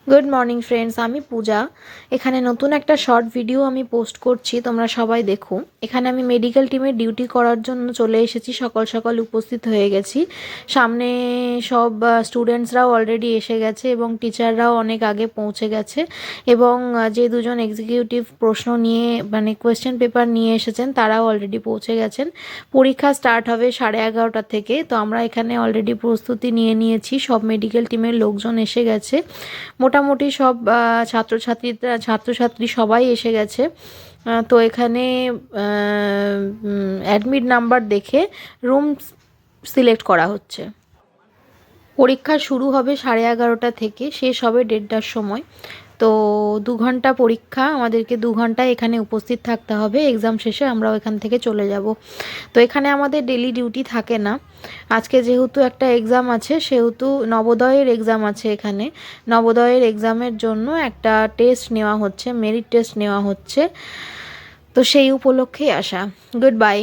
Good morning friends, আমি পূজা। এখানে নতুন একটা শর্ট ভিডিও আমি পোস্ট করছি, তোমরা সবাই দেখো। এখানে আমি মেডিকেল টিমের ডিউটি করার জন্য চলে এসেছি, সকাল সকাল উপস্থিত হয়ে গেছি। সামনে সব স্টুডেন্টসরাও অলরেডি এসে গেছে এবং টিচাররাও অনেক আগে পৌঁছে গেছে। এবং যে দুজন এক্সিকিউটিভ প্রশ্ন নিয়ে কোয়েশ্চেন পেপার নিয়ে এসেছেন তারাও অলরেডি পৌঁছে গেছেন। পরীক্ষা স্টার্ট হবে 11:30 থেকে। তো আমরা এখানে অলরেডি প্রস্তুতি নিয়ে নিয়েছি, সব মেডিকেল টিমের লোকজন এসে গেছে। মোটামুটি সব ছাত্রছাত্রী সবাই এসে গেছে। তো এখানে অ্যাডমিট নাম্বার দেখে রুম সিলেক্ট করা হচ্ছে। পরীক্ষা শুরু হবে 11:30 থেকে, শেষ হবে 1:30টার সময়। তো 2 ঘন্টা পরীক্ষা, আমাদেরকে 2 ঘন্টা এখানে উপস্থিত থাকতে হবে। এক্সাম শেষে আমরাও এখান থেকে চলে যাব। তো এখানে আমাদের ডেলি ডিউটি থাকে না। আজকে যেহেতু একটা এক্সাম আছে, সেহেতু নবোদয়ের এক্সাম আছে এখানে। নবোদয়ের এক্সামের জন্য একটা টেস্ট নেওয়া হচ্ছে, মেরিট টেস্ট নেওয়া হচ্ছে। তো সেই উপলক্ষেই আসা। Good bye.